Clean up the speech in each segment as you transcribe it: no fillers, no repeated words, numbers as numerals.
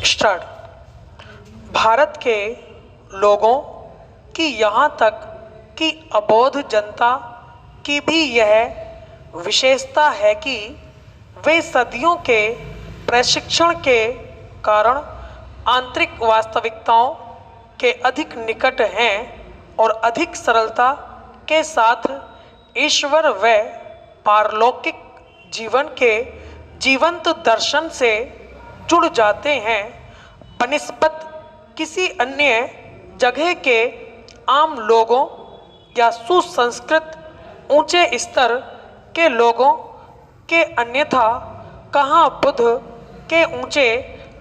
Start. Bharat के लोगों की यहाँ तक कि अबोध जनता की भी यह विशेषता है कि वे सदियों के प्रशिक्षण के कारण आंतरिक वास्तविकताओं के अधिक निकट हैं और अधिक सरलता के साथ ईश्वर व पारलौकिक जीवन के जीवंत दर्शन से जुड़ जाते हैं बनिस्बत किसी अन्य जगह के आम लोगों या सुसंस्कृत ऊंचे स्तर के लोगों के। अन्यथा कहाँ बुद्ध के ऊंचे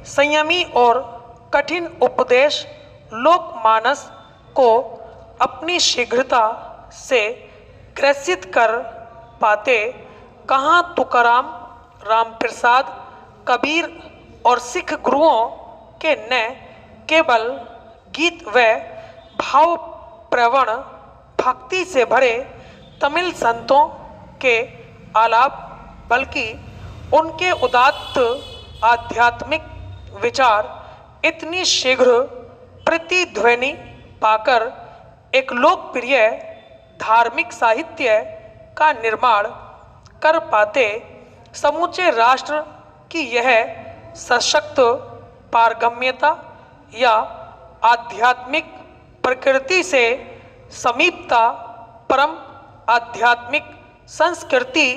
संयमी और कठिन उपदेश लोकमानस को अपनी शीघ्रता से ग्रसित कर पाते, कहाँ तुकाराम, रामप्रसाद, कबीर और सिख गुरुओं के न केवल गीत व भाव प्रवण भक्ति से भरे तमिल संतों के आलाप बल्कि उनके उदात्त आध्यात्मिक विचार इतनी शीघ्र प्रतिध्वनि पाकर एक लोकप्रिय धार्मिक साहित्य का निर्माण कर पाते। समूचे राष्ट्र की यह सशक्त पारगम्यता या आध्यात्मिक प्रकृति से समीपता परम आध्यात्मिक संस्कृति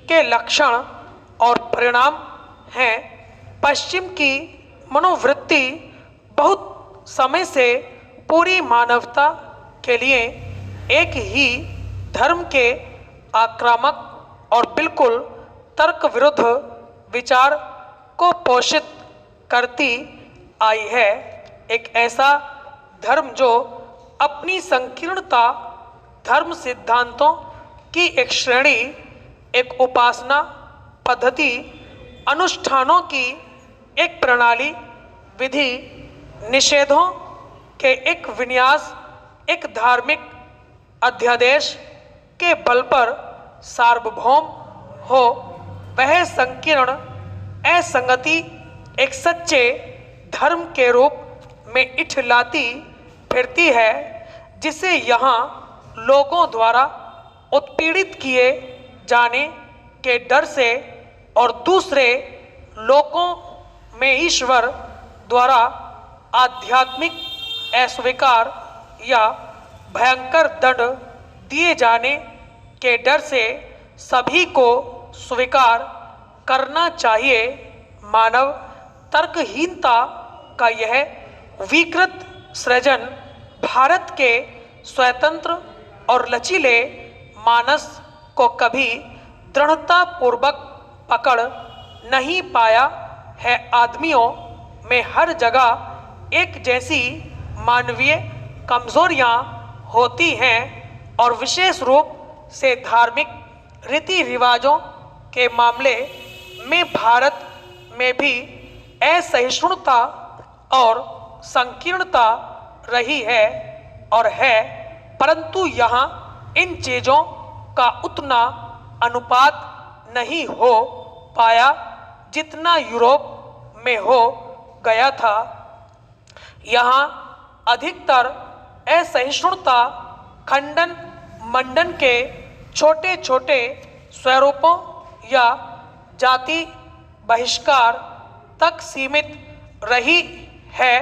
के लक्षण और परिणाम हैं। पश्चिम की मनोवृत्ति बहुत समय से पूरी मानवता के लिए एक ही धर्म के आक्रामक और बिल्कुल तर्क विरुद्ध विचार को पोषित करती आई है। एक ऐसा धर्म जो अपनी संकीर्णता, धर्म सिद्धांतों की एक श्रेणी, एक उपासना पद्धति, अनुष्ठानों की एक प्रणाली, विधि निषेधों के एक विन्यास, एक धार्मिक अध्यादेश के बल पर सार्वभौम हो। वह संकीर्ण असंगति एक सच्चे धर्म के रूप में इठलाती फिरती है, जिसे यहाँ लोगों द्वारा उत्पीड़ित किए जाने के डर से और दूसरे लोगों में ईश्वर द्वारा आध्यात्मिक अस्वीकार या भयंकर दंड दिए जाने के डर से सभी को स्वीकार करना चाहिए। मानव तर्कहीनता का यह विकृत सृजन भारत के स्वतंत्र और लचीले मानस को कभी दृढ़ता पूर्वक पकड़ नहीं पाया है। आदमियों में हर जगह एक जैसी मानवीय कमजोरियां होती हैं और विशेष रूप से धार्मिक रीति रिवाजों के मामले में भारत में भी असहिष्णुता और संकीर्णता रही है और है, परंतु यहाँ इन चीज़ों का उतना अनुपात नहीं हो पाया जितना यूरोप में हो गया था। यहाँ अधिकतर असहिष्णुता खंडन मंडन के छोटे छोटे स्वरूपों या जाति बहिष्कार तक सीमित रही है।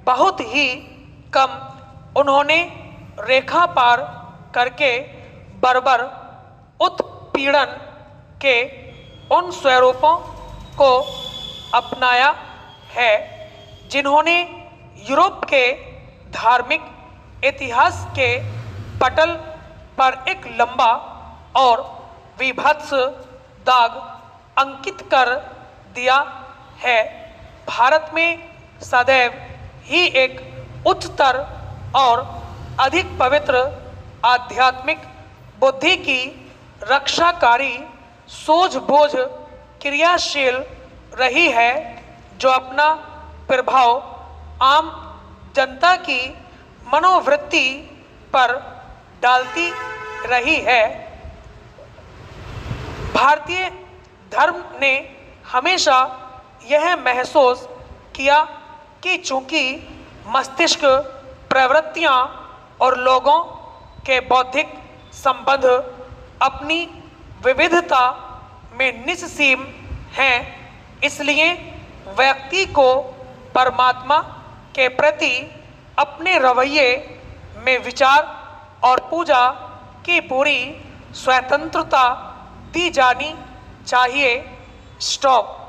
बहुत ही कम उन्होंने रेखा पार करके बर्बर उत्पीड़न के उन स्वरूपों को अपनाया है जिन्होंने यूरोप के धार्मिक इतिहास के पटल पर एक लंबा और विभत्स दाग अंकित कर दिया है। भारत में सदैव ही एक उच्चतर और अधिक पवित्र आध्यात्मिक बुद्धि की रक्षाकारी सूझबूझ क्रियाशील रही है, जो अपना प्रभाव आम जनता की मनोवृत्ति पर डालती रही है। भारतीय धर्म ने हमेशा यह महसूस किया कि चूंकि मस्तिष्क प्रवृत्तियां और लोगों के बौद्धिक संबंध अपनी विविधता में निस्सीम हैं, इसलिए व्यक्ति को परमात्मा के प्रति अपने रवैये में विचार और पूजा की पूरी स्वतंत्रता दी जानी चाहिए। स्टॉप।